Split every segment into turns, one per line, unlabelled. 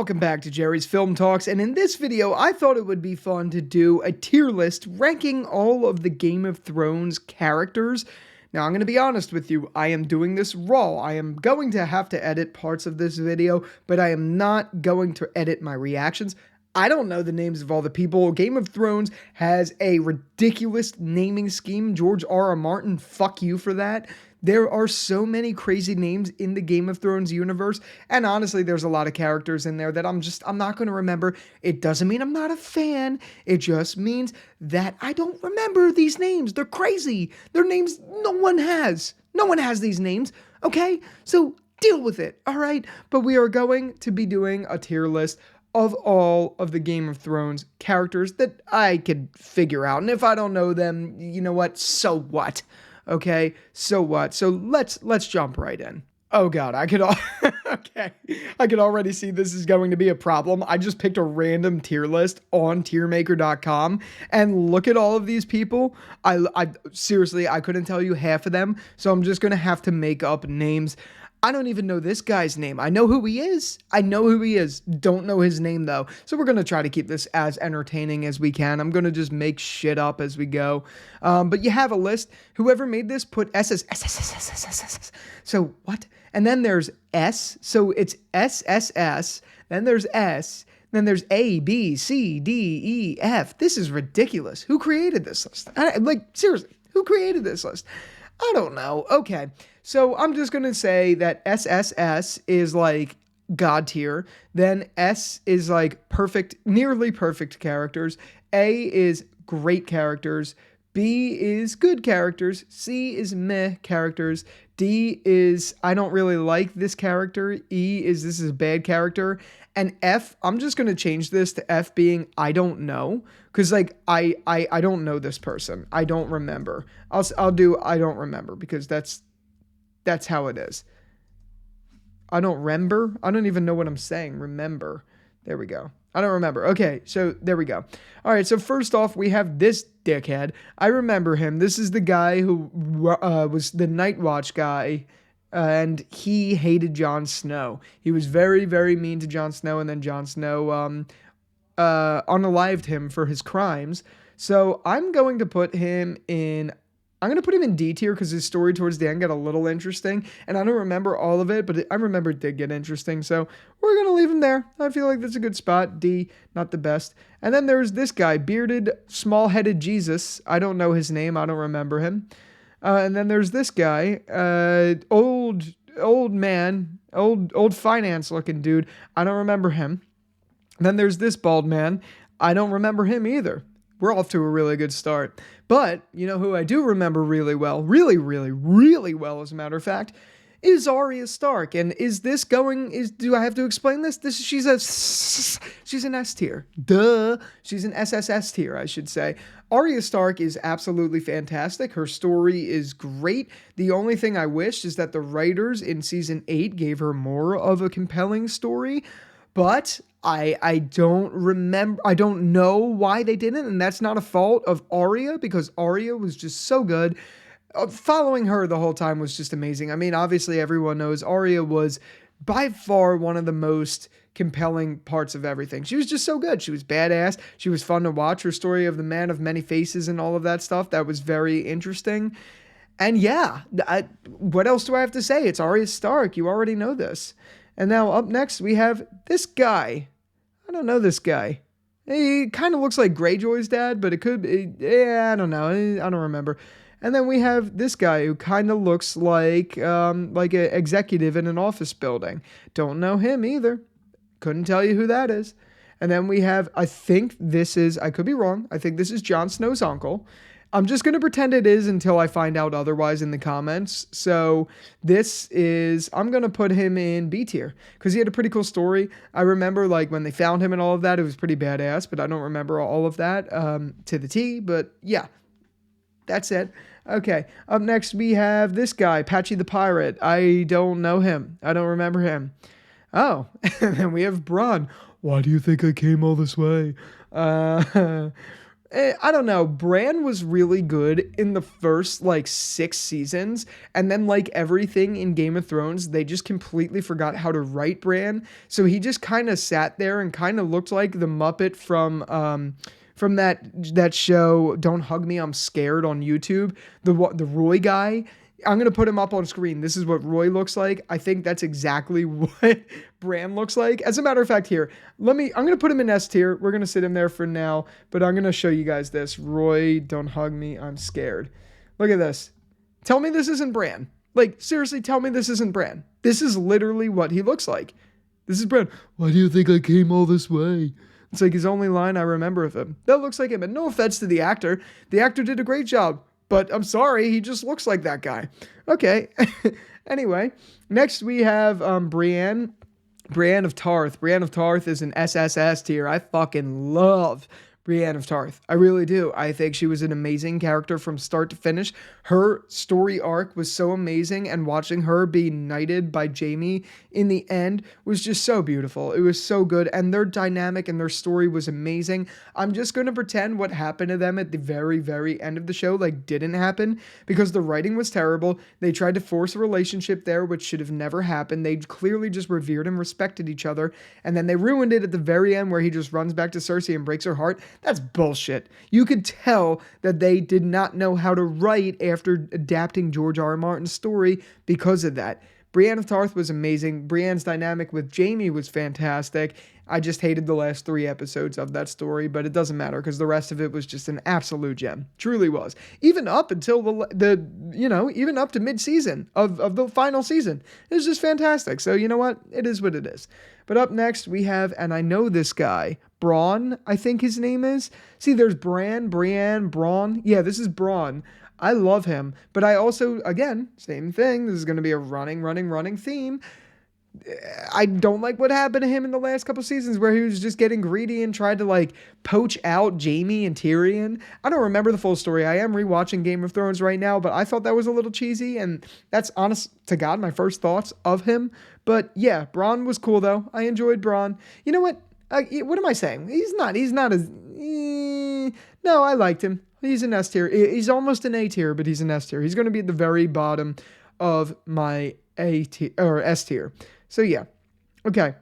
Welcome back to Jerry's Film Talks, and in this video, I thought it would be fun to do a tier list ranking all of the Game of Thrones characters. Now, I'm going to be honest with you, I am doing this raw. I am going to have to edit parts of this video, but I am not going to edit my reactions. I don't know the names of all the people. Game of Thrones has a ridiculous naming scheme. George R.R. Martin, fuck you for that. There are so many crazy names in the Game of Thrones universe, and honestly, there's a lot of characters in there that I'm not going to remember. It doesn't mean I'm not a fan. It just means that I don't remember these names. They're crazy. They're names no one has. No one has these names, okay? So deal with it, all right? But we are going to be doing a tier list of all of the Game of Thrones characters that I could figure out. And if I don't know them, you know what? So what? Okay, so what? So let's jump right in. Oh god, I could already see this is going to be a problem. I just picked a random tier list on tiermaker.com and look at all of these people. I seriously, I couldn't tell you half of them, so I'm just going to have to make up names. I don't even know this guy's name. I know who he is. Don't know his name though. So we're going to try to keep this as entertaining as we can. I'm going to just make shit up as we go. But you have a list. Whoever made this put S. So what? And then there's S. So it's SSS. Then there's S. Then there's A, B, C, D, E, F. This is ridiculous. Who created this list? Seriously, who created this list? I don't know. Okay. So I'm just going to say that SSS is like God tier. Then S is like perfect, nearly perfect characters. A is great characters. B is good characters. C is meh characters. D is I don't really like this character. E is this is a bad character. And F, I'm just going to change this to F being I don't know. Because like I don't know this person. I don't remember. I'll do I don't remember because that's how it is. I don't remember. I don't even know what I'm saying. Remember. There we go. I don't remember. Okay, so there we go. All right, so first off, we have this dickhead. I remember him. This is the guy who was the Night Watch guy, and he hated Jon Snow. He was very, very mean to Jon Snow, and then Jon Snow unalived him for his crimes. So I'm going to put him in D tier because his story towards the end got a little interesting, and I don't remember all of it, but I remember it did get interesting, so we're going to leave him there. I feel like that's a good spot. D, not the best. And then there's this guy, bearded, small-headed Jesus. I don't know his name. I don't remember him. And then there's this guy, old man, old finance-looking dude. I don't remember him. Then there's this bald man. I don't remember him either. We're off to a really good start. But, you know who I do remember really well, really, really, really well, as a matter of fact, is Arya Stark. And do I have to explain this? She's an S tier. Duh. She's an SSS tier, I should say. Arya Stark is absolutely fantastic. Her story is great. The only thing I wish is that the writers in season 8 gave her more of a compelling story. But I don't remember, I don't know why they didn't, and that's not a fault of Arya, because Arya was just so good. Following her the whole time was just amazing. I mean, obviously everyone knows Arya was by far one of the most compelling parts of everything. She was just so good. She was badass. She was fun to watch. Her story of the Man of Many Faces and all of that stuff, that was very interesting. And yeah, what else do I have to say? It's Arya Stark. You already know this. And now up next, we have this guy. I don't know this guy. He kind of looks like Greyjoy's dad, but it could be, I don't know. I don't remember. And then we have this guy who kind of looks like an executive in an office building. Don't know him either. Couldn't tell you who that is. And then we have, I could be wrong. I think this is Jon Snow's uncle. I'm just going to pretend it is until I find out otherwise in the comments. So I'm going to put him in B tier because he had a pretty cool story. I remember like when they found him and all of that, it was pretty badass, but I don't remember all of that to the T. But yeah, that's it. Okay, up next we have this guy, Patchy the Pirate. I don't know him. I don't remember him. Oh, and then we have Bronn. Why do you think I came all this way? I don't know. Bran was really good in the first like 6 seasons, and then like everything in Game of Thrones, they just completely forgot how to write Bran. So he just kind of sat there and kind of looked like the Muppet from that show Don't Hug Me, I'm Scared on YouTube. The Roy guy. I'm going to put him up on screen. This is what Roy looks like. I think that's exactly what Bran looks like. As a matter of fact, here, I'm going to put him in S tier. We're going to sit him there for now, but I'm going to show you guys this. Roy, Don't Hug Me, I'm Scared. Look at this. Tell me this isn't Bran. Like, seriously, tell me this isn't Bran. This is literally what he looks like. This is Bran. Why do you think I came all this way? It's like his only line I remember of him. That looks like him. And no offense to the actor. The actor did a great job. But I'm sorry, he just looks like that guy. Okay. Anyway, next we have Brienne. Brienne of Tarth. Brienne of Tarth is an SSS tier. I fucking love Brienne of Tarth. I really do. I think she was an amazing character from start to finish. Her story arc was so amazing, and watching her be knighted by Jaime in the end was just so beautiful. It was so good, and their dynamic and their story was amazing. I'm just going to pretend what happened to them at the very, very end of the show like didn't happen, because the writing was terrible. They tried to force a relationship there, which should have never happened. They clearly just revered and respected each other, and then they ruined it at the very end where he just runs back to Cersei and breaks her heart. That's bullshit. You could tell that they did not know how to write after adapting George R. R. Martin's story because of that. Brienne of Tarth was amazing. Brienne's dynamic with Jaime was fantastic. I just hated the last 3 episodes of that story, but it doesn't matter because the rest of it was just an absolute gem. Truly was. Even up until even up to mid-season of the final season. It was just fantastic. So you know what? It is what it is. But up next we have, and I know this guy, Bronn, I think his name is. See, there's Bran, Brienne, Bronn. Yeah, this is Bronn. I love him, but I also, again, same thing. This is going to be a running theme. I don't like what happened to him in the last couple seasons where he was just getting greedy and tried to like poach out Jaime and Tyrion. I don't remember the full story. I am rewatching Game of Thrones right now, but I thought that was a little cheesy, and that's honest to God my first thoughts of him. But yeah, Bronn was cool though. I enjoyed Bronn. You know what? What am I saying? He's not as... no, I liked him. He's an S tier. He's almost an A tier, but he's an S tier. He's going to be at the very bottom of my A tier or S tier. So yeah. Okay.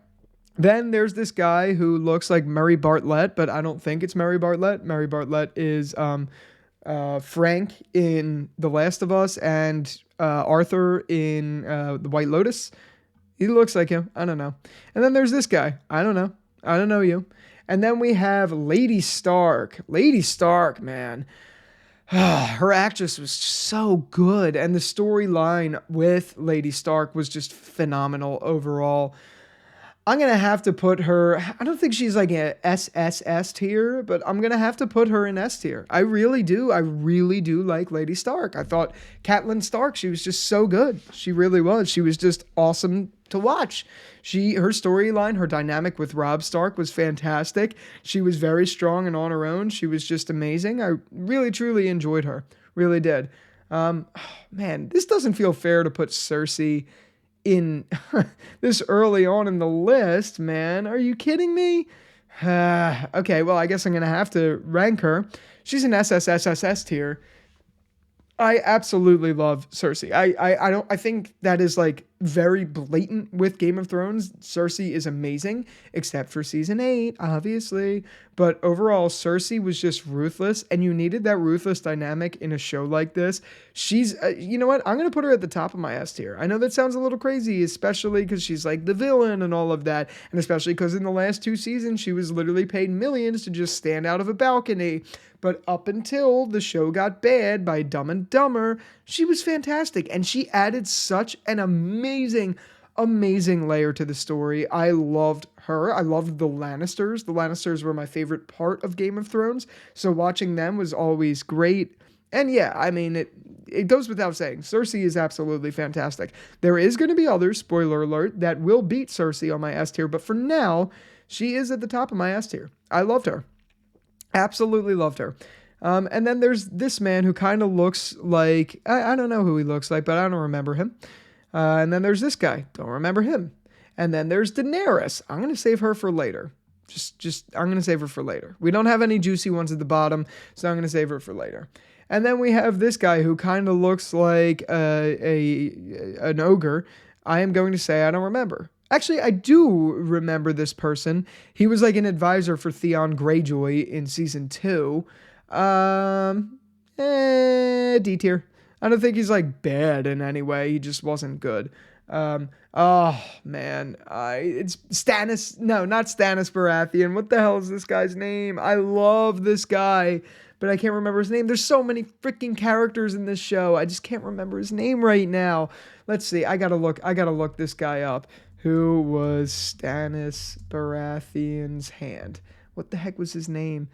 Then there's this guy who looks like Murray Bartlett, but I don't think it's Murray Bartlett. Murray Bartlett is Frank in The Last of Us and Arthur in The White Lotus. He looks like him. I don't know. And then there's this guy. I don't know. I don't know you. And then we have Lady Stark. Lady Stark, man. Her actress was so good. And the storyline with Lady Stark was just phenomenal overall. I'm going to have to put her... I don't think she's like a SSS tier, but I'm going to have to put her in S tier. I really do. I really do like Lady Stark. I thought Catelyn Stark, she was just so good. She really was. She was just awesome to watch. Her storyline, her dynamic with Robb Stark was fantastic. She was very strong and on her own. She was just amazing. I really, truly enjoyed her. Really did. Man, this doesn't feel fair to put Cersei in this early on in the list, man. Are you kidding me? Okay, well, I guess I'm going to have to rank her. She's an SSSSS tier. I absolutely love Cersei. I think that is like very blatant with Game of Thrones. Cersei is amazing, except for season 8, obviously. But overall, Cersei was just ruthless, and you needed that ruthless dynamic in a show like this. She's, you know what? I'm going to put her at the top of my S tier. I know that sounds a little crazy, especially because she's like the villain and all of that. And especially because in the last 2 seasons, she was literally paid millions to just stand out of a balcony. But up until the show got bad by Dumb and Dumber, she was fantastic. And she added such an amazing layer to the story. I loved her. I loved the Lannisters. The Lannisters were my favorite part of Game of Thrones. So watching them was always great. And yeah, I mean, it goes without saying. Cersei is absolutely fantastic. There is going to be others, spoiler alert, that will beat Cersei on my S tier. But for now, she is at the top of my S tier. I loved her. Absolutely loved her. And then there's this man who kind of looks like, I don't know who he looks like, but I don't remember him. And then there's this guy. Don't remember him. And then there's Daenerys. I'm going to save her for later. Just I'm gonna save her for later. We don't have any juicy ones at the bottom, so I'm gonna save her for later. And then we have this guy who kind of looks like an ogre. I am going to say I don't remember. Actually, I do remember this person. He was like an advisor for Theon Greyjoy in season 2. D tier. I don't think he's like bad in any way. He just wasn't good. Oh man, it's Stannis. No, not Stannis Baratheon. What the hell is this guy's name? I love this guy, but I can't remember his name. There's so many freaking characters in this show. I just can't remember his name right now. Let's see. I gotta look this guy up. Who was Stannis Baratheon's hand? What the heck was his name?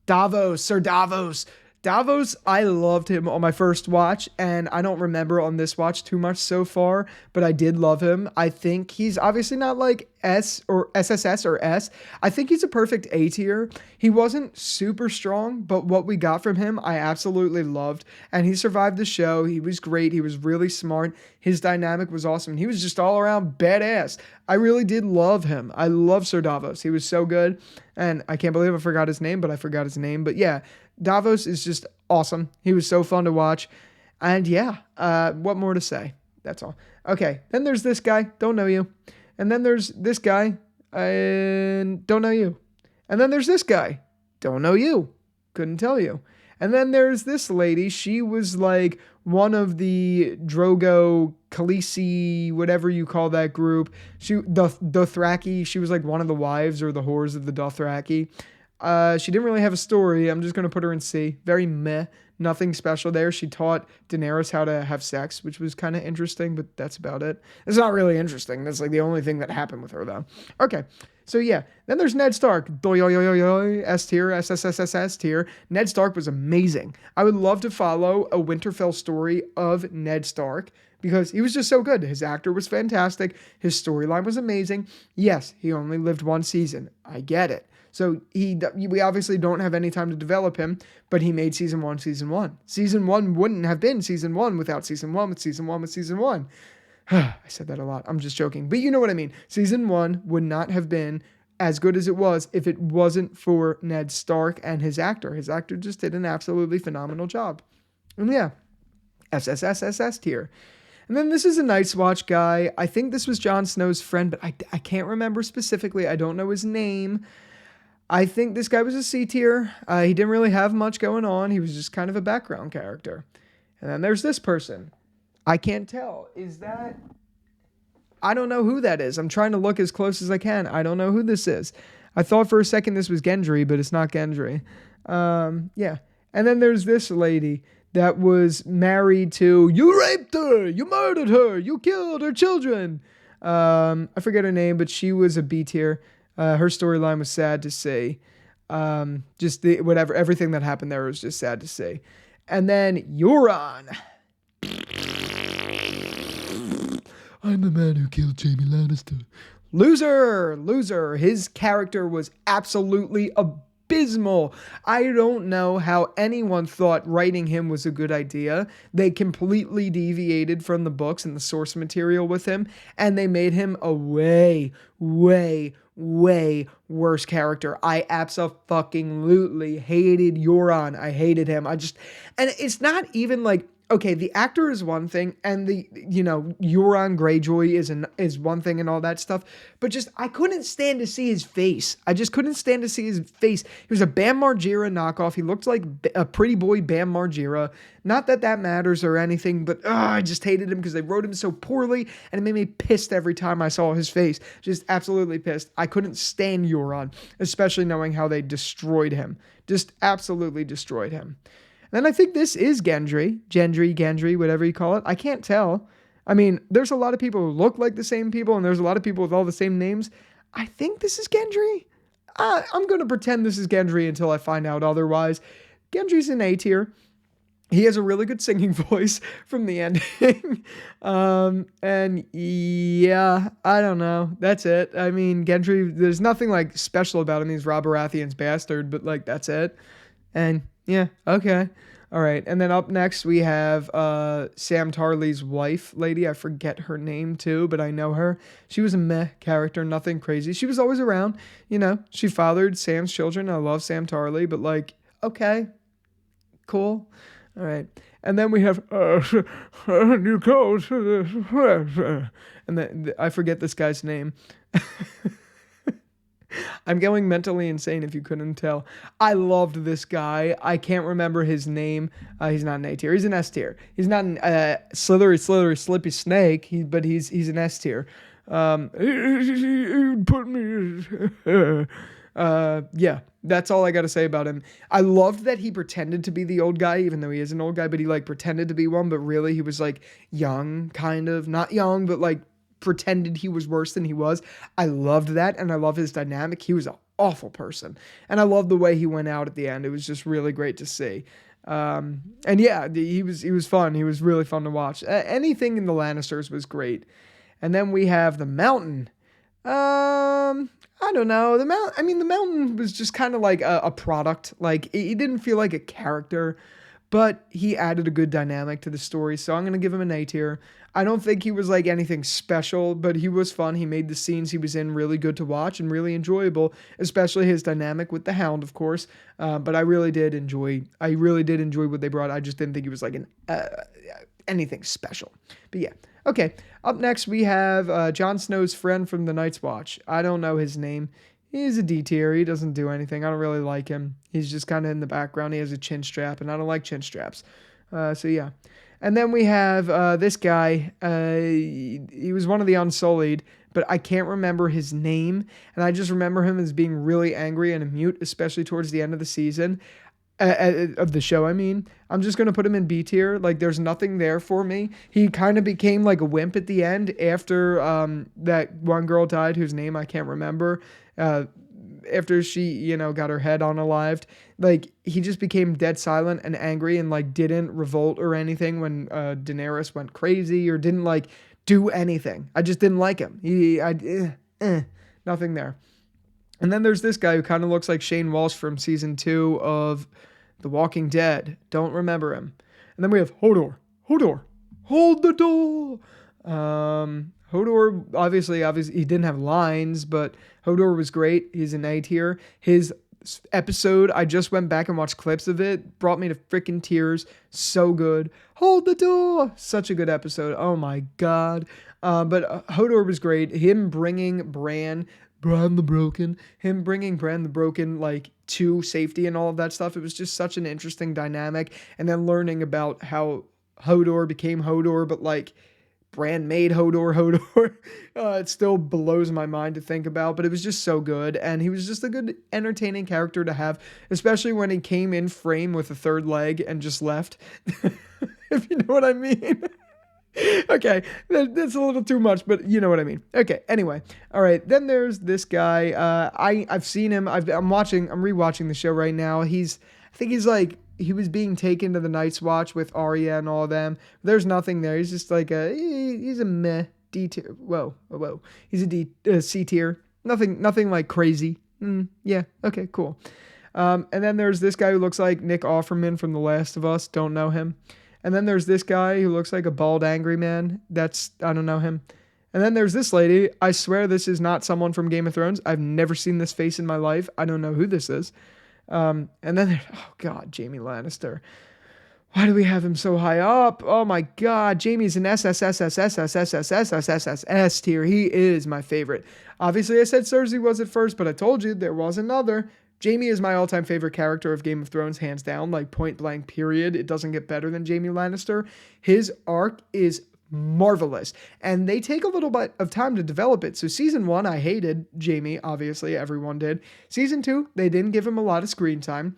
Davos, Sir Davos. Davos, I loved him on my first watch, and I don't remember on this watch too much so far, but I did love him. I think he's obviously not like S or SSS or S. I think he's a perfect A tier. He wasn't super strong, but what we got from him, I absolutely loved, and he survived the show. He was great. He was really smart. His dynamic was awesome. He was just all around badass. I really did love him. I love Sir Davos. He was so good, and I can't believe I forgot his name, but I forgot his name. But yeah, Davos is just awesome. He was so fun to watch. And yeah, what more to say? That's all. Okay, then there's this guy. Don't know you. And then there's this guy. And don't know you. And then there's this guy. Don't know you. Couldn't tell you. And then there's this lady. She was like one of the Drogo, Khaleesi, whatever you call that group. The Dothraki. She was like one of the wives or the whores of the Dothraki. She didn't really have a story. I'm just going to put her in C. Very meh. Nothing special there. She taught Daenerys how to have sex, which was kind of interesting, but that's about it. It's not really interesting. That's like the only thing that happened with her, though. Okay. So yeah. Then there's Ned Stark. S tier, S tier. Ned Stark was amazing. I would love to follow a Winterfell story of Ned Stark because he was just so good. His actor was fantastic. His storyline was amazing. Yes, he only lived one season. I get it. So we obviously don't have any time to develop him, but he made season one. Season one wouldn't have been season one without season one with season one. I said that a lot. I'm just joking. But you know what I mean. Season one would not have been as good as it was if it wasn't for Ned Stark and his actor. His actor just did an absolutely phenomenal job. And yeah, S tier. And then this is a Night's Watch guy. I think this was Jon Snow's friend, but I can't remember specifically. I don't know his name. I think this guy was a C tier. He didn't really have much going on. He was just kind of a background character. And then there's this person. I can't tell. Is that... I don't know who that is. I'm trying to look as close as I can. I don't know who this is. I thought for a second this was Gendry, but it's not Gendry. Yeah. And then there's this lady that was married to... You raped her! You murdered her! You killed her children! I forget her name, but she was a B tier. Her storyline was sad to see. Just everything that happened there was just sad to see. And then Euron. I'm the man who killed Jaime Lannister. Loser. His character was absolutely abysmal. I don't know how anyone thought writing him was a good idea. They completely deviated from the books and the source material with him, and they made him a way worse character. I absolutely hated Euron. I hated him. And it's not even like, okay, the actor is one thing, and Euron Greyjoy is one thing and all that stuff, but just, I couldn't stand to see his face. I just couldn't stand to see his face. He was a Bam Margera knockoff. He looked like a pretty boy Bam Margera. Not that that matters or anything, but I just hated him because they wrote him so poorly, and it made me pissed every time I saw his face. Just absolutely pissed. I couldn't stand Euron, especially knowing how they destroyed him. Just absolutely destroyed him. Then I think this is Gendry, whatever you call it. I can't tell. I mean, there's a lot of people who look like the same people, and there's a lot of people with all the same names. I think this is Gendry. I'm going to pretend this is Gendry until I find out otherwise. Gendry's an A tier. He has a really good singing voice from the ending. And yeah, I don't know. That's it. I mean, Gendry, there's nothing like special about him. He's Rob Baratheon's bastard, but like, that's it. And yeah, okay. All right, and then up next we have Sam Tarley's wife, lady. I forget her name too, but I know her. She was a meh character, nothing crazy. She was always around, you know. She fathered Sam's children. I love Sam Tarley, but like, okay, cool. All right, and then we have new coach, and then I forget this guy's name. I'm going mentally insane if you couldn't tell. I loved this guy. I can't remember his name. He's not an A tier. He's an S tier. He's not an slithery, slippy snake, but he's an S tier. He put me... yeah, that's all I got to say about him. I loved that he pretended to be the old guy, even though he is an old guy, but he like pretended to be one, but really he was like young, kind of. Not young, but like pretended he was worse than he was. I loved that, and I love his dynamic. He was an awful person, and I love the way he went out at the end. It was just really great to see. And yeah, he was fun. He was really fun to watch. Anything in the Lannisters was great. And then we have the Mountain. I don't know. The Mountain was just kind of like a product. Like, he didn't feel like a character, but he added a good dynamic to the story. So I'm going to give him an A tier. I don't think he was like anything special, but he was fun. He made the scenes he was in really good to watch and really enjoyable, especially his dynamic with the Hound, of course. But I really did enjoy what they brought. I just didn't think he was like anything special. But yeah. Okay. Up next, we have Jon Snow's friend from the Night's Watch. I don't know his name. He's a D tier. He doesn't do anything. I don't really like him. He's just kind of in the background. He has a chin strap, and I don't like chin straps. So yeah. And then we have this guy. He was one of the Unsullied, but I can't remember his name. And I just remember him as being really angry and a mute, especially towards the end of the season. Of the show, I mean. I'm just going to put him in B tier. Like, there's nothing there for me. He kind of became like a wimp at the end after that one girl died whose name I can't remember. After she, got her head unalived. Like, he just became dead silent and angry and, like, didn't revolt or anything when Daenerys went crazy or didn't, like, do anything. I just didn't like him. Nothing there. And then there's this guy who kind of looks like Shane Walsh from season 2 of The Walking Dead. Don't remember him. And then we have Hodor. Hold the door. Hodor, obviously, he didn't have lines, but Hodor was great. He's an A tier. His episode, I just went back and watched clips of it, brought me to freaking tears. So good. Hold the door. Such a good episode. Oh my God. But Hodor was great. Him bringing Bran the Broken, like, to safety and all of that stuff. It was just such an interesting dynamic. And then learning about how Hodor became Hodor, but like Bran made Hodor. It still blows my mind to think about, but it was just so good. And he was just a good, entertaining character to have, especially when he came in frame with a third leg and just left. If you know what I mean. Okay, that's a little too much, but you know what I mean. Okay, anyway. All right, then there's this guy. I've seen him. I'm rewatching the show right now. I think he's like, he was being taken to the Night's Watch with Arya and all of them. There's nothing there. He's just like he's a meh D tier. Whoa. He's a C tier. Nothing like crazy. Yeah, okay, cool. And then there's this guy who looks like Nick Offerman from The Last of Us. Don't know him. And then there's this guy who looks like a bald, angry man. I don't know him. And then there's this lady. I swear this is not someone from Game of Thrones. I've never seen this face in my life. I don't know who this is. And then, oh God, Jaime Lannister. Why do we have him so high up? Oh my God, Jaime's an S tier. He is my favorite. Obviously, I said Cersei was at first, but I told you there was another. Jaime is my all-time favorite character of Game of Thrones, hands down, like point blank, period. It doesn't get better than Jaime Lannister. His arc is marvelous, and they take a little bit of time to develop it. So season 1, I hated Jaime, obviously, everyone did. Season 2, they didn't give him a lot of screen time.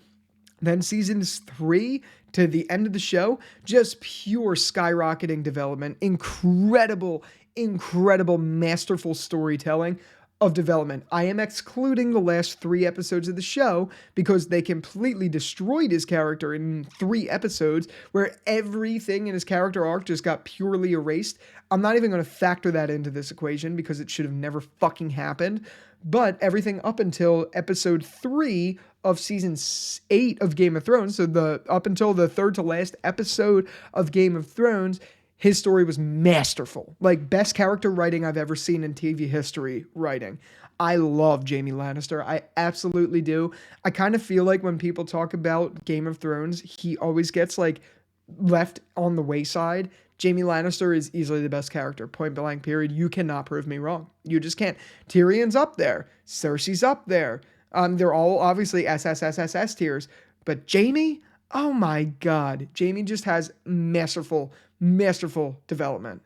Then seasons 3 to the end of the show, just pure skyrocketing development. Incredible, masterful storytelling of development. I am excluding the last 3 episodes of the show because they completely destroyed his character in 3 episodes where everything in his character arc just got purely erased. I'm not even going to factor that into this equation because it should have never fucking happened. But everything up until episode 3 of season 8 of Game of Thrones, so up until the third to last episode of Game of Thrones, his story was masterful. Like, best character writing I've ever seen in TV history writing. I love Jaime Lannister. I absolutely do. I kind of feel like when people talk about Game of Thrones, he always gets like left on the wayside. Jaime Lannister is easily the best character, point blank period. You cannot prove me wrong. You just can't. Tyrion's up there. Cersei's up there. They're all obviously SSSSS tiers. But Jaime, oh my God. Jaime just has masterful development.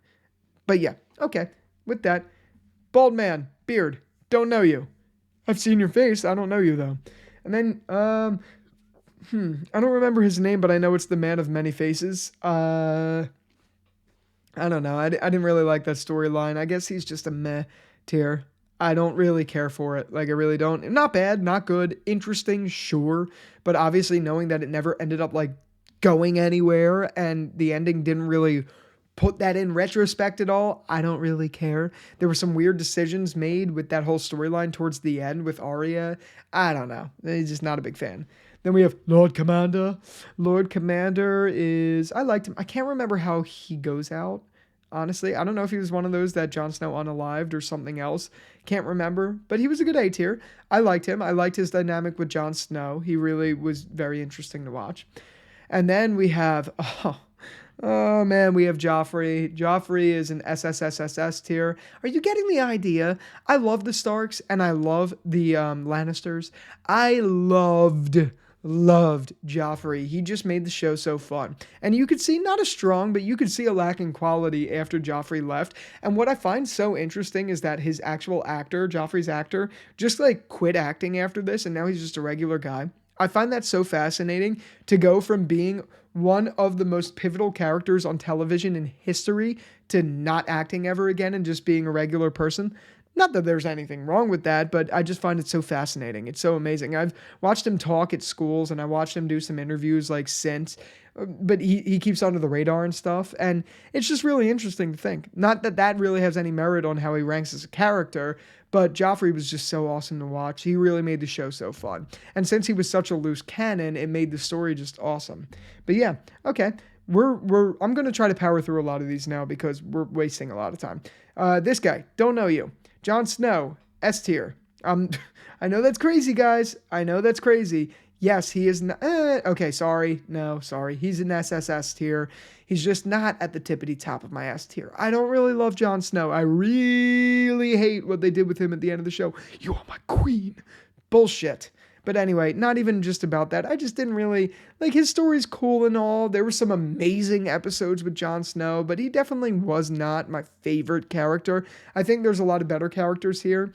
But yeah, okay. With that, bald man, beard, don't know you. I've seen your face. I don't know you though. And then, I don't remember his name, but I know it's the man of many faces. I don't know. I didn't really like that storyline. I guess he's just a meh tier. I don't really care for it. Like, I really don't. Not bad, not good. Interesting, sure. But obviously knowing that it never ended up, like, going anywhere and the ending didn't really put that in retrospect at all, I don't really care. There were some weird decisions made with that whole storyline towards the end with Arya. I don't know. He's just not a big fan. Then we have Lord Commander. Lord Commander is... I liked him. I can't remember how he goes out, honestly. I don't know if he was one of those that Jon Snow unalived or something else. Can't remember. But he was a good A tier. I liked him. I liked his dynamic with Jon Snow. He really was very interesting to watch. And then we have... Oh man, we have Joffrey. Joffrey is an SSSSS tier. Are you getting the idea? I love the Starks and I love the Lannisters. I loved Joffrey. He just made the show so fun. And you could see, not as strong, but you could see a lack in quality after Joffrey left. And what I find so interesting is that his actual actor, Joffrey's actor, just like quit acting after this and now he's just a regular guy. I find that so fascinating to go from being one of the most pivotal characters on television in history to not acting ever again and just being a regular person. Not that there's anything wrong with that, but I just find it so fascinating. It's so amazing. I've watched him talk at schools and I watched him do some interviews like since, but he keeps under the radar and stuff. And it's just really interesting to think. Not that that really has any merit on how he ranks as a character, but Joffrey was just so awesome to watch. He really made the show so fun. And since he was such a loose cannon, it made the story just awesome. But yeah, okay. I'm going to try to power through a lot of these now because we're wasting a lot of time. This guy, don't know you. Jon Snow, S tier. I know that's crazy, guys. I know that's crazy. Yes, he is. Okay, sorry. No, sorry. He's an SSS tier. He's just not at the tippity top of my S tier. I don't really love Jon Snow. I really hate what they did with him at the end of the show. You are my queen. Bullshit. But anyway, not even just about that. I just didn't really, like, his story's cool and all. There were some amazing episodes with Jon Snow, but he definitely was not my favorite character. I think there's a lot of better characters here.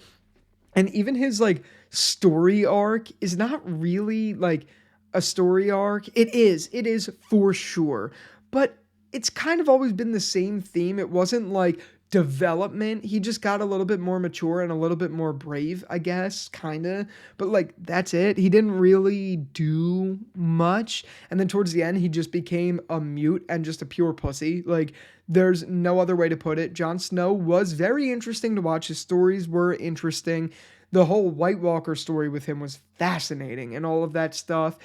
And even his, like, story arc is not really, like, a story arc. It is for sure. But it's kind of always been the same theme. It wasn't, like, development. He just got a little bit more mature and a little bit more brave, I guess, kind of. But, like, that's it. He didn't really do much. And then towards the end, he just became a mute and just a pure pussy. Like, there's no other way to put it. Jon Snow was very interesting to watch. His stories were interesting. The whole White Walker story with him was fascinating and all of that stuff.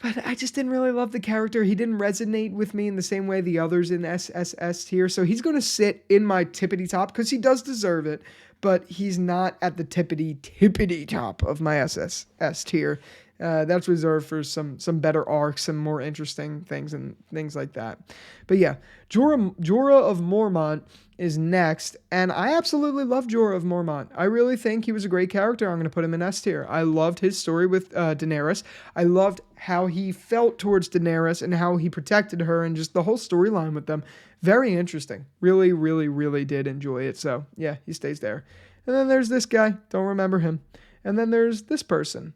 But I just didn't really love the character. He didn't resonate with me in the same way the others in SSS tier. So he's going to sit in my tippity top because he does deserve it. But he's not at the tippity top of my SSS tier. That's reserved for some better arcs, some more interesting things and things like that. But yeah, Jorah of Mormont is next, and I absolutely love Jorah of Mormont. I really think he was a great character. I'm going to put him in S tier. I loved his story with Daenerys. I loved how he felt towards Daenerys and how he protected her and just the whole storyline with them. Very interesting. Really, really, really did enjoy it. So yeah, he stays there. And then there's this guy. Don't remember him. And then there's this person.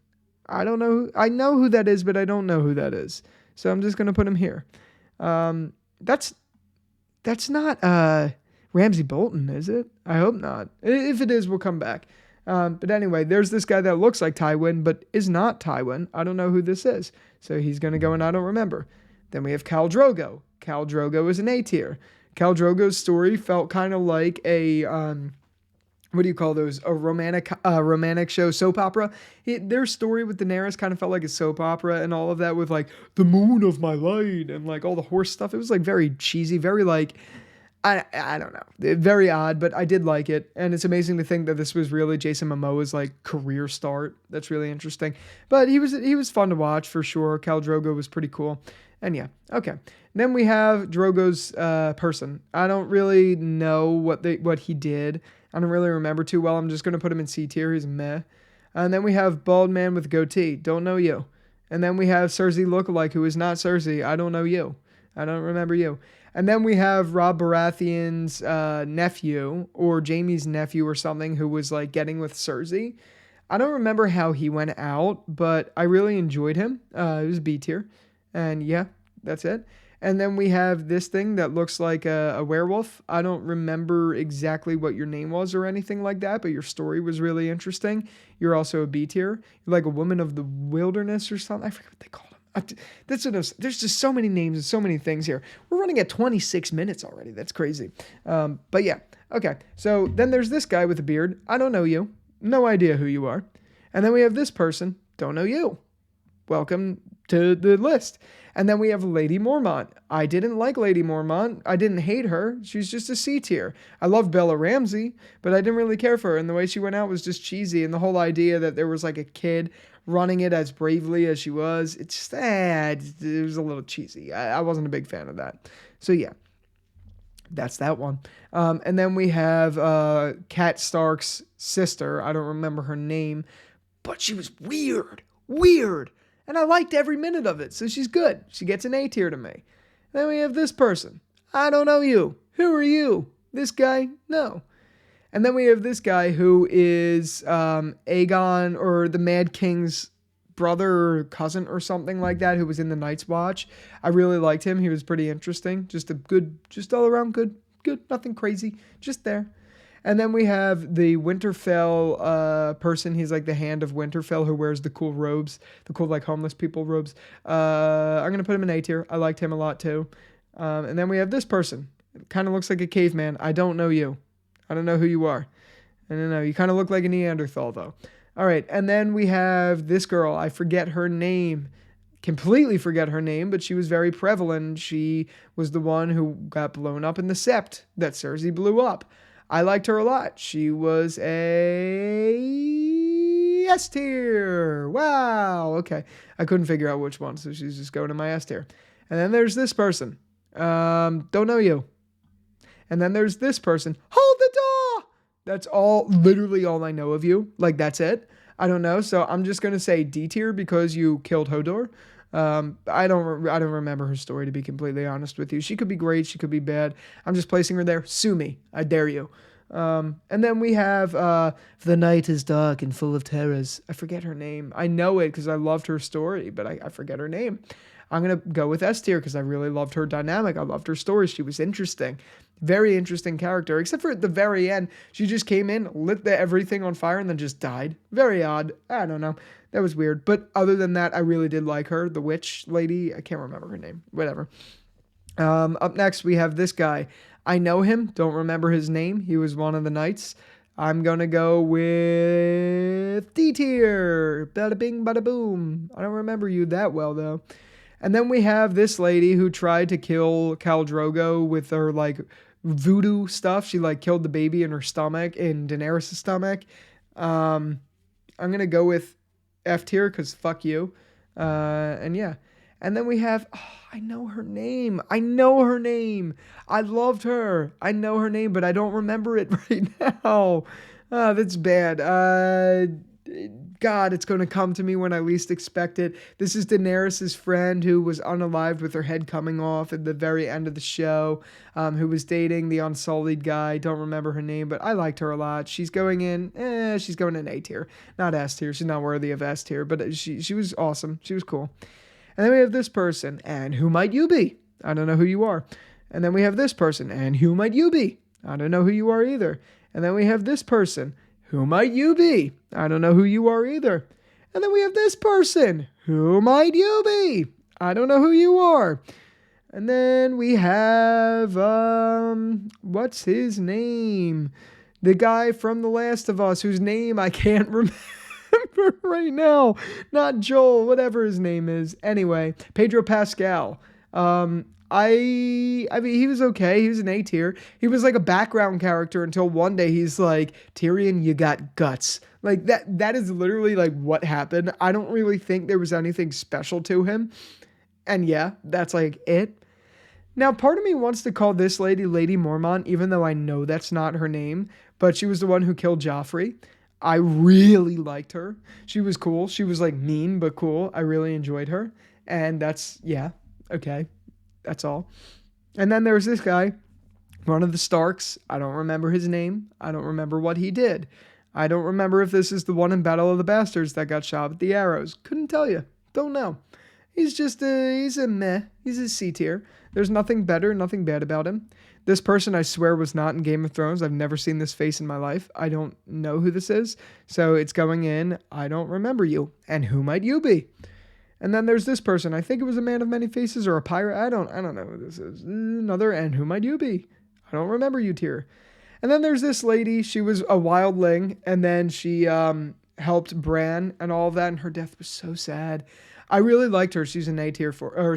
I don't know. I know who that is, but I don't know who that is. So I'm just going to put him here. That's not Ramsay Bolton, is it? I hope not. If it is, we'll come back. But anyway, there's this guy that looks like Tywin, but is not Tywin. I don't know who this is. So he's going to go and I don't remember. Then we have Khal Drogo. Khal Drogo is an A tier. Khal Drogo's story felt kind of like a what do you call those? A romantic show, soap opera. Their story with Daenerys kind of felt like a soap opera and all of that with like the moon of my light and like all the horse stuff. It was like very cheesy, very like, I don't know, very odd, but I did like it. And it's amazing to think that this was really Jason Momoa's like career start. That's really interesting. But he was fun to watch for sure. Khal Drogo was pretty cool. And yeah, okay. Then we have Drogo's person. I don't really know what he did. I don't really remember too well. I'm just gonna put him in C tier. He's meh. And then we have bald man with goatee. Don't know you. And then we have Cersei lookalike who is not Cersei. I don't know you. I don't remember you. And then we have Rob Baratheon's nephew or Jaime's nephew or something who was like getting with Cersei. I don't remember how he went out, but I really enjoyed him. It was B tier. And yeah, that's it. And then we have this thing that looks like a werewolf. I don't remember exactly what your name was or anything like that, but your story was really interesting. You're also a B tier. You're like a woman of the wilderness or something. I forget what they call them. There's just so many names and so many things here. We're running at 26 minutes already. That's crazy. But yeah, okay. So then there's this guy with a beard. I don't know you. No idea who you are. And then we have this person. Don't know you. Welcome to the list. And then we have Lady Mormont. I didn't like Lady Mormont. I didn't hate her. She's just a C tier. I love Bella Ramsey, but I didn't really care for her. And the way she went out was just cheesy. And the whole idea that there was like a kid running it as bravely as she was, it was a little cheesy. I wasn't a big fan of that. So yeah, that's that one. And then we have Kat Stark's sister. I don't remember her name, but she was weird. And I liked every minute of it, so she's good. She gets an A tier to me. Then we have this person. I don't know you. Who are you? This guy? No. And then we have this guy who is Aegon or the Mad King's brother or cousin or something like that, who was in the Night's Watch. I really liked him. He was pretty interesting. Just all around good. Nothing crazy. Just there. And then we have the Winterfell person. He's like the Hand of Winterfell who wears the cool robes, the cool like homeless people robes. I'm going to put him in A tier. I liked him a lot too. And then we have this person. It kind of looks like a caveman. I don't know you. I don't know who you are. I don't know. You kind of look like a Neanderthal though. All right. And then we have this girl. I forget her name. Completely forget her name, but she was very prevalent. She was the one who got blown up in the Sept that Cersei blew up. I liked her a lot. She was a S tier. Wow. Okay. I couldn't figure out which one, so she's just going to my S tier. And then there's this person. Don't know you. And then there's this person. Hold the door. That's literally all I know of you. Like, that's it. I don't know. So I'm just going to say D tier because you killed Hodor. I don't remember her story, to be completely honest with you. She could be great. She could be bad. I'm just placing her there. Sue me. I dare you. And then we have, the night is dark and full of terrors. I forget her name. I know it because I loved her story, but I forget her name. I'm going to go with S tier because I really loved her dynamic. I loved her story. She was interesting. Very interesting character, except for at the very end. She just came in, lit everything on fire, and then just died. Very odd. I don't know. That was weird. But other than that, I really did like her. The witch lady. I can't remember her name. Whatever. Up next, we have this guy. I know him. Don't remember his name. He was one of the knights. I'm going to go with D tier. Bada bing, bada boom. I don't remember you that well, though. And then we have this lady who tried to kill Khal Drogo with her, like, voodoo stuff. She, like, killed the baby in her stomach, in Daenerys' stomach. I'm going to go with F tier because fuck you. And yeah. And then we have, I know her name. I loved her. I know her name, but I don't remember it right now. That's bad. God, it's going to come to me when I least expect it. This is Daenerys' friend who was unalived with her head coming off at the very end of the show, who was dating the Unsullied guy. Don't remember her name, but I liked her a lot. She's going in A tier, not S tier. She's not worthy of S tier, but she was awesome. She was cool. And then we have this person, and who might you be? I don't know who you are. And then we have this person, and who might you be? I don't know who you are either. And then we have this person. Who might you be? I don't know who you are either. And then we have this person. Who might you be? I don't know who you are. And then we have, what's his name? The guy from The Last of Us, whose name I can't remember right now. Not Joel, whatever his name is. Anyway, Pedro Pascal. I mean, he was okay. He was an A tier. He was like a background character until one day he's like, Tyrion, you got guts. Like that is literally like what happened. I don't really think there was anything special to him. And yeah, that's like it. Now, part of me wants to call this lady Lady Mormont, even though I know that's not her name, but she was the one who killed Joffrey. I really liked her. She was cool. She was like mean, but cool. I really enjoyed her. And that's, yeah, okay. That's all. And then there was this guy, one of the Starks. I don't remember his name. I don't remember what he did. I don't remember if this is the one in Battle of the Bastards that got shot with the arrows. Couldn't tell you. Don't know. He's a meh. He's a C tier. There's nothing better, nothing bad about him. This person, I swear, was not in Game of Thrones. I've never seen this face in my life. I don't know who this is. So it's going in, I don't remember you. And who might you be? And then there's this person. I think it was a man of many faces or a pirate. I don't know who this is. Another, and who might you be? I don't remember you tier. And then there's this lady. She was a wildling, and then she helped Bran and all of that, and her death was so sad. I really liked her. She's an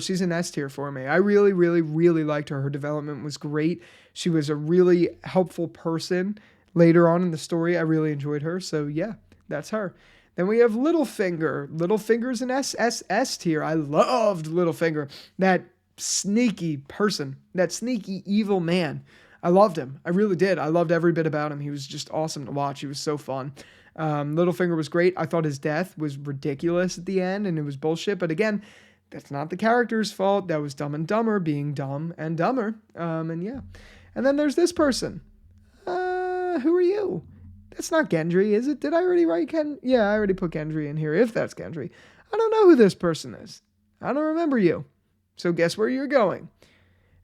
she's an S tier for me. I really, really, really liked her. Her development was great. She was a really helpful person later on in the story. I really enjoyed her. So yeah, that's her. Then we have Littlefinger. Littlefinger's an S tier. I loved Littlefinger. That sneaky person. That sneaky evil man. I loved him. I really did. I loved every bit about him. He was just awesome to watch. He was so fun. Littlefinger was great. I thought his death was ridiculous at the end, and it was bullshit. But again, that's not the character's fault. That was Dumb and Dumber being dumb and dumber. And yeah. And then there's this person. Who are you? That's not Gendry, is it? Did I already write Ken? Yeah, I already put Gendry in here, if that's Gendry. I don't know who this person is. I don't remember you. So guess where you're going.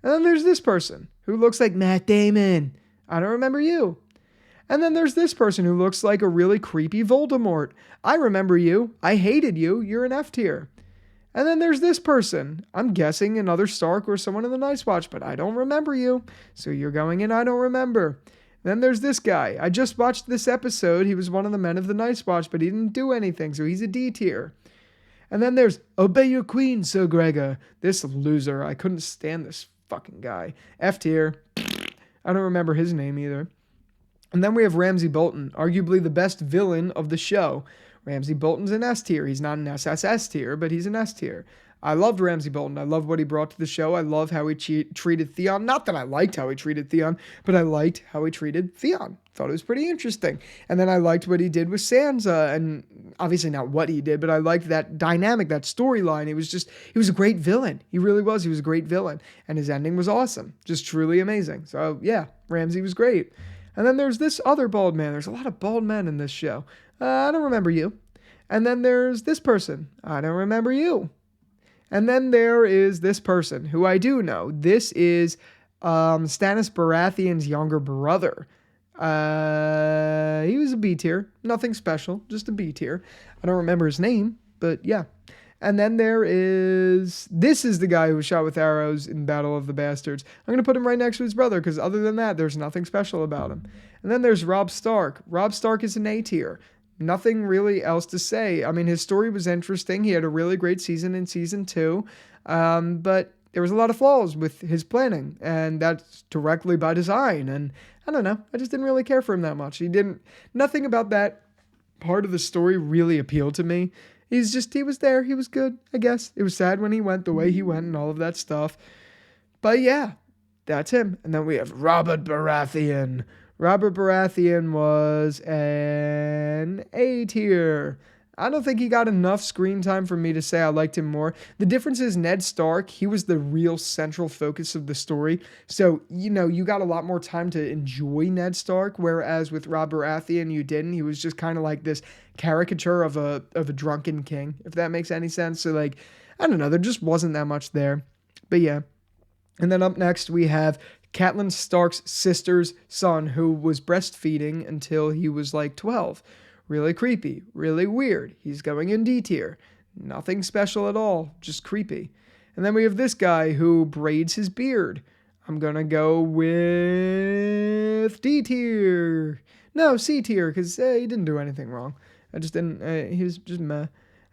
And then there's this person who looks like Matt Damon. I don't remember you. And then there's this person who looks like a really creepy Voldemort. I remember you. I hated you. You're an F tier. And then there's this person. I'm guessing another Stark or someone in the Night's Watch, but I don't remember you. So you're going in, I don't remember. Then there's this guy. I just watched this episode. He was one of the men of the Night's Watch, but he didn't do anything, so he's a D tier. And then there's Obey Your Queen, Sir Gregor. This loser. I couldn't stand this fucking guy. F tier. I don't remember his name either. And then we have Ramsay Bolton, arguably the best villain of the show. Ramsay Bolton's an S tier. He's not an SSS tier, but he's an S tier. I loved Ramsay Bolton. I love what he brought to the show. I love how he treated Theon. Not that I liked how he treated Theon, but I liked how he treated Theon. Thought it was pretty interesting. And then I liked what he did with Sansa, and obviously not what he did, but I liked that dynamic, that storyline. He was a great villain. He really was. He was a great villain. And his ending was awesome. Just truly amazing. So yeah, Ramsay was great. And then there's this other bald man. There's a lot of bald men in this show. I don't remember you. And then there's this person. I don't remember you. And then there is this person who I do know. This is Stannis Baratheon's younger brother. He was a B tier. Nothing special, just a B tier. I don't remember his name, but yeah. And then this is the guy who was shot with arrows in Battle of the Bastards. I'm going to put him right next to his brother because other than that, there's nothing special about him. And then there's Robb Stark. Robb Stark is an A tier. Nothing really else to say. I mean, his story was interesting. He had a really great season in season 2. But there was a lot of flaws with his planning, and that's directly by design. And I don't know. I just didn't really care for him that much. Nothing about that part of the story really appealed to me. He was there. He was good, I guess. It was sad when he went the way he went and all of that stuff. But yeah, that's him. And then we have Robert Baratheon. Robert Baratheon was an A tier. I don't think he got enough screen time for me to say I liked him more. The difference is Ned Stark, he was the real central focus of the story. So, you got a lot more time to enjoy Ned Stark, whereas with Rob Baratheon, you didn't. He was just kind of like this caricature of a drunken king, if that makes any sense. So, I don't know, there just wasn't that much there. But yeah. And then up next, we have Catelyn Stark's sister's son, who was breastfeeding until he was 12. Really creepy, really weird. He's going in D tier. Nothing special at all, just creepy. And then we have this guy who braids his beard. I'm going to go with D tier. No, C tier, because he didn't do anything wrong. I just didn't, he was just meh.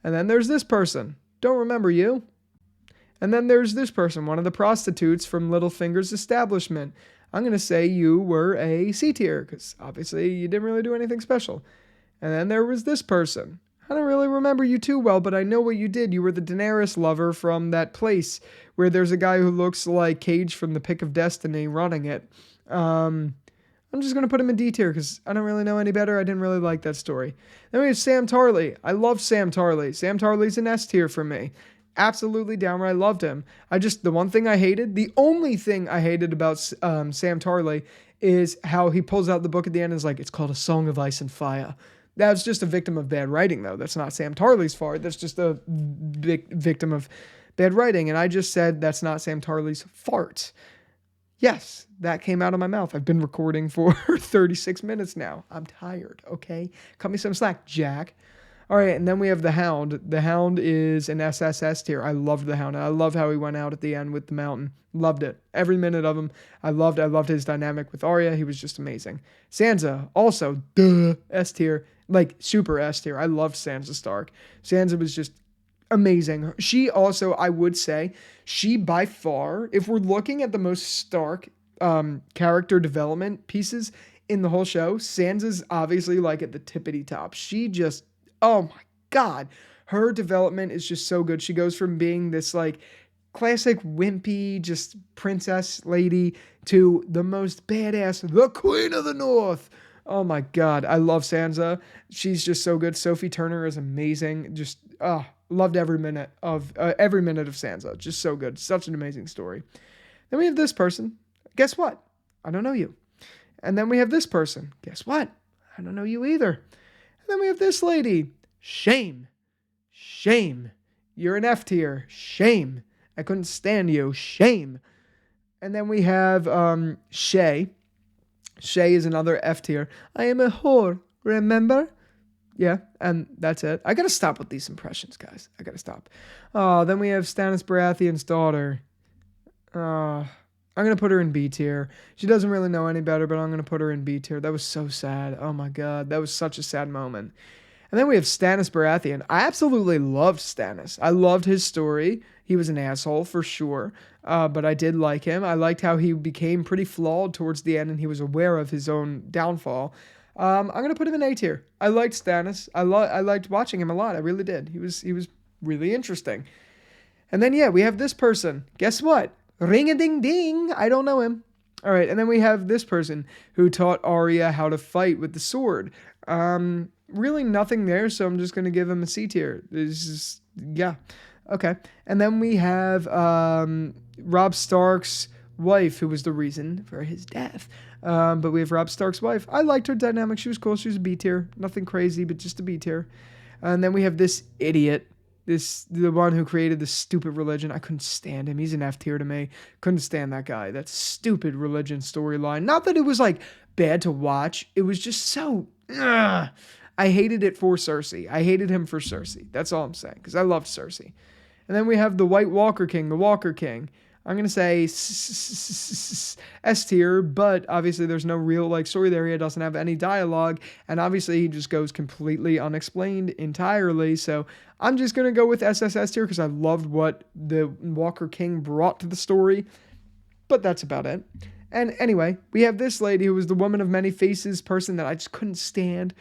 And then there's this person. Don't remember you. And then there's this person, one of the prostitutes from Littlefinger's establishment. I'm going to say you were a C tier, because obviously you didn't really do anything special. And then there was this person. I don't really remember you too well, but I know what you did. You were the Daenerys lover from that place where there's a guy who looks like Cage from the Pick of Destiny running it. I'm just going to put him in D tier because I don't really know any better. I didn't really like that story. Then we have Sam Tarly. I love Sam Tarly. Sam Tarly's an S tier for me. Absolutely downright loved him. The one thing I hated, the only thing I hated about Sam Tarly is how he pulls out the book at the end and is like, it's called A Song of Ice and Fire. That's just a victim of bad writing, though. That's not Sam Tarly's fault. That's just a victim of bad writing. And I just said that's not Sam Tarly's fault. Yes, that came out of my mouth. I've been recording for 36 minutes now. I'm tired, okay? Cut me some slack, Jack. All right, and then we have the Hound. The Hound is an SSS tier. I loved the Hound. I love how he went out at the end with the mountain. Loved it. Every minute of him. I loved his dynamic with Arya. He was just amazing. Sansa, also, S tier. Like, super S tier. I loved Sansa Stark. Sansa was just amazing. She also, I would say, she by far, if we're looking at the most Stark character development pieces in the whole show, Sansa's obviously like at the tippity top. She just, oh my God, her development is just so good. She goes from being this like classic wimpy, just princess lady to the most badass, the Queen of the North. Oh my God, I love Sansa. She's just so good. Sophie Turner is amazing. Just, loved every minute of Sansa. Just so good. Such an amazing story. Then we have this person. Guess what? I don't know you. And then we have this person. Guess what? I don't know you either. And then we have this lady. Shame. Shame. You're an F tier. Shame. I couldn't stand you. Shame. And then we have Shay. Shay is another F tier. I am a whore. Remember? Yeah, and that's it. I gotta stop with these impressions, guys. I gotta stop. Then we have Stannis Baratheon's daughter. I'm gonna put her in B tier. She doesn't really know any better, but I'm gonna put her in B tier. That was so sad. Oh my God, that was such a sad moment. And then we have Stannis Baratheon. I absolutely loved Stannis. I loved his story. He was an asshole for sure, but I did like him. I liked how he became pretty flawed towards the end, and he was aware of his own downfall. I'm gonna put him in A tier. I liked Stannis. I liked watching him a lot. I really did. He was really interesting. And then yeah, we have this person. Guess what? Ring a ding ding. I don't know him. All right, and then we have this person who taught Arya how to fight with the sword. Really nothing there, so I'm just gonna give him a C tier. This is yeah, okay. And then we have Robb Stark's wife, who was the reason for his death. But we have Robb Stark's wife. I liked her dynamic. She was cool. She was a B tier. Nothing crazy, but just a B tier. And then we have this idiot, the one who created this stupid religion. I couldn't stand him. He's an F tier to me. Couldn't stand that guy. That stupid religion storyline. Not that it was like bad to watch. It was just so. I hated it for Cersei. I hated him for Cersei. That's all I'm saying, because I loved Cersei. And then we have the White Walker King, the Walker King. I'm going to say S tier, but obviously there's no real like story there. He doesn't have any dialogue, and obviously he just goes completely unexplained entirely. So I'm just going to go with SSS tier because I loved what the Walker King brought to the story, but that's about it. And anyway, we have this lady who was the woman of many faces person that I just couldn't stand.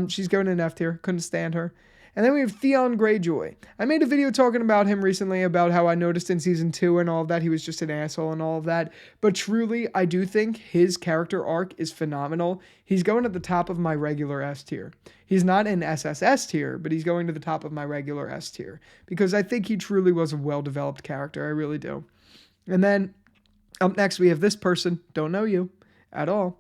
She's going in F tier. Couldn't stand her. And then we have Theon Greyjoy. I made a video talking about him recently about how I noticed in season 2 and all of that he was just an asshole and all of that. But truly, I do think his character arc is phenomenal. He's going at the top of my regular S tier. He's not in SSS tier, but he's going to the top of my regular S tier. Because I think he truly was a well-developed character. I really do. And then up next, we have this person. Don't know you at all.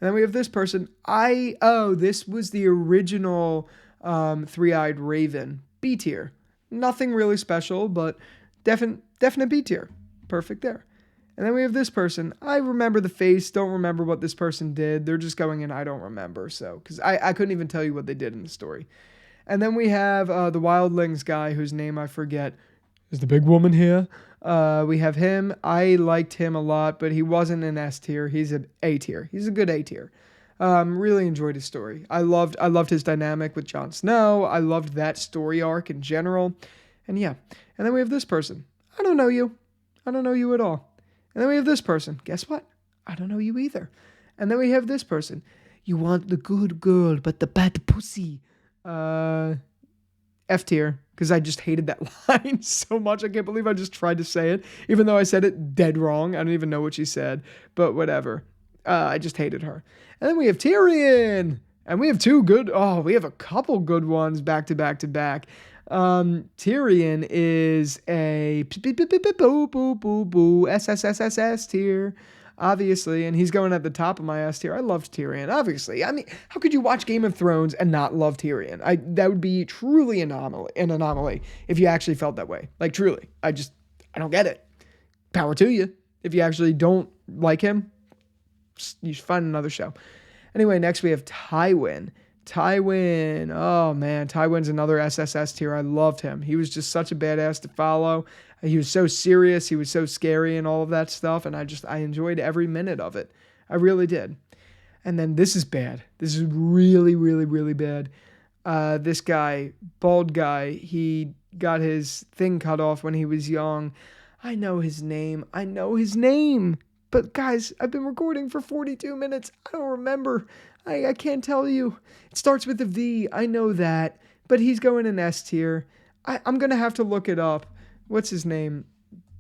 And then we have this person. This was the original Three-Eyed Raven. B tier. Nothing really special, but definite B tier. Perfect there. And then we have this person. I remember the face. Don't remember what this person did. They're just going in, I don't remember. So, because I couldn't even tell you what they did in the story. And then we have the Wildlings guy whose name I forget. Is the big woman here? We have him. I liked him a lot, but he wasn't an S tier. He's an A tier. He's a good A tier. Really enjoyed his story. I loved his dynamic with Jon Snow. I loved that story arc in general. And yeah. And then we have this person. I don't know you. I don't know you at all. And then we have this person. Guess what? I don't know you either. And then we have this person. You want the good girl, but the bad pussy. F tier, because I just hated that line so much. I can't believe I just tried to say it, even though I said it dead wrong. I don't even know what she said, but whatever. I just hated her. And then we have Tyrion, and we have we have a couple good ones back to back to back. Tyrion is a boo boo boo boo S tier, obviously, and he's going at the top of my S tier. I loved Tyrion, obviously. I mean, how could you watch Game of Thrones and not love Tyrion? That would be truly an anomaly if you actually felt that way. Like, truly, I don't get it. Power to you. If you actually don't like him, you should find another show. Anyway, next we have Tywin. Oh man, Tywin's another SSS tier. I loved him. He was just such a badass to follow. He was so serious. He was so scary and all of that stuff. And I enjoyed every minute of it. I really did. And then this is bad. This is really, really, really bad. This guy, bald guy, he got his thing cut off when he was young. I know his name. But guys, I've been recording for 42 minutes. I don't remember. I can't tell you. It starts with a V. I know that. But he's going in S tier. I'm going to have to look it up. What's his name?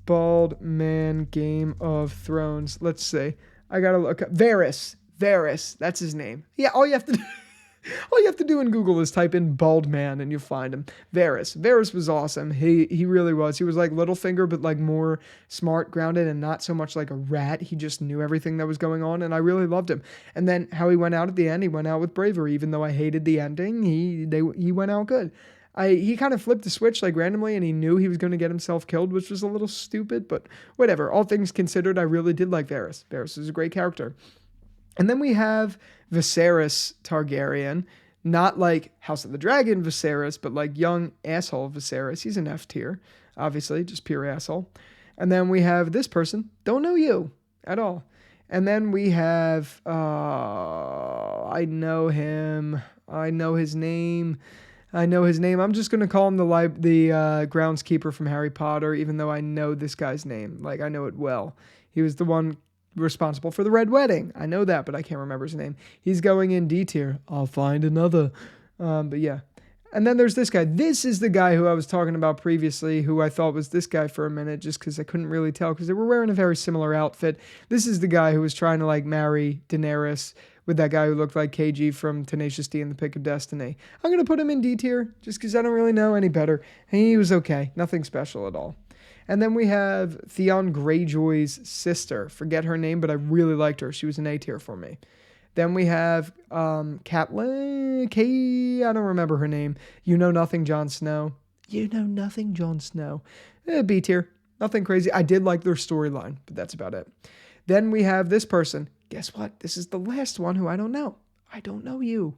Bald man, Game of Thrones. Let's see. I got to look up. Varys. That's his name. Yeah, all you have to do in Google is type in bald man and you'll find him. Varys was awesome. He really was. He was like Littlefinger, but like more smart, grounded, and not so much like a rat. He just knew everything that was going on, and I really loved him. And then how he went out at the end, he went out with bravery. Even though I hated the ending, he went out good. He kind of flipped the switch like randomly, and he knew he was going to get himself killed, which was a little stupid, but whatever. All things considered, I really did like Varys. Varys is a great character. And then we have Viserys Targaryen, not like House of the Dragon Viserys, but like young asshole Viserys. He's an F tier, obviously, just pure asshole. And then we have this person, don't know you at all. And then we have, I know him. I know his name. I'm just going to call him the groundskeeper from Harry Potter, even though I know this guy's name. Like, I know it well. He was the one responsible for the Red Wedding. I know that, but I can't remember his name. He's going in D tier. I'll find another. But yeah. And then there's this guy. This is the guy who I was talking about previously, who I thought was this guy for a minute, just because I couldn't really tell, because they were wearing a very similar outfit. This is the guy who was trying to like marry Daenerys with that guy who looked like KG from Tenacious D and the Pick of Destiny. I'm going to put him in D tier, just because I don't really know any better. And he was okay. Nothing special at all. And then we have Theon Greyjoy's sister. Forget her name, but I really liked her. She was an A tier for me. Then we have Catelyn. I don't remember her name. You Know Nothing, Jon Snow. B tier. Nothing crazy. I did like their storyline, but that's about it. Then we have this person. Guess what? This is the last one who I don't know. I don't know you.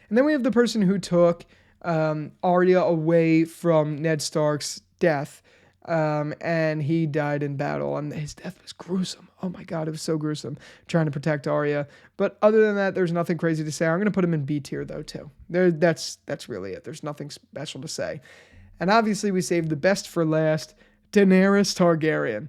And then we have the person who took Arya away from Ned Stark's death. And he died in battle, and his death was gruesome. Oh my God, it was so gruesome, trying to protect Arya. But other than that, there's nothing crazy to say. I'm going to put him in B tier though, too. That's really it. There's nothing special to say. And obviously we saved the best for last, Daenerys Targaryen.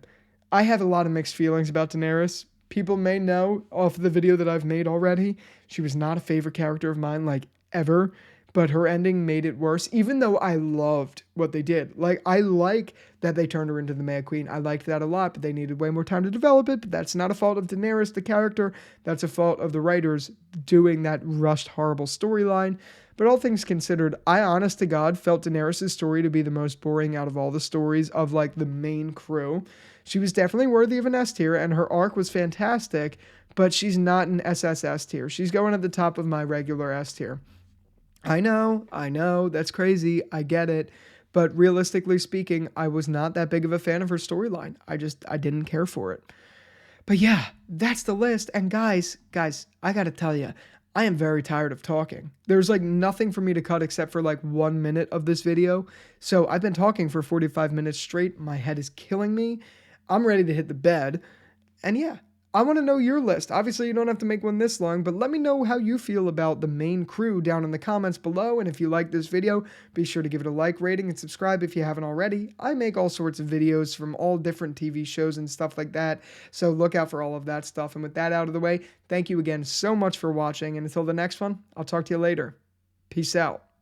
I have a lot of mixed feelings about Daenerys. People may know off the video that I've made already, she was not a favorite character of mine, like ever. But her ending made it worse, even though I loved what they did. Like, I like that they turned her into the Mad Queen. I liked that a lot, but they needed way more time to develop it. But that's not a fault of Daenerys, the character. That's a fault of the writers doing that rushed, horrible storyline. But all things considered, I honest to God felt Daenerys' story to be the most boring out of all the stories of, like, the main crew. She was definitely worthy of an S tier, and her arc was fantastic, but she's not an SSS tier. She's going at the top of my regular S tier. I know, that's crazy, I get it, but realistically speaking, I was not that big of a fan of her storyline. I didn't care for it. But yeah, that's the list, and guys, I gotta tell you, I am very tired of talking. There's like nothing for me to cut except for like 1 minute of this video, so I've been talking for 45 minutes straight, my head is killing me, I'm ready to hit the bed, and yeah, I want to know your list. Obviously, you don't have to make one this long, but let me know how you feel about the main crew down in the comments below. And if you like this video, be sure to give it a like, rating, and subscribe if you haven't already. I make all sorts of videos from all different TV shows and stuff like that, so look out for all of that stuff. And with that out of the way, thank you again so much for watching, and until the next one, I'll talk to you later. Peace out.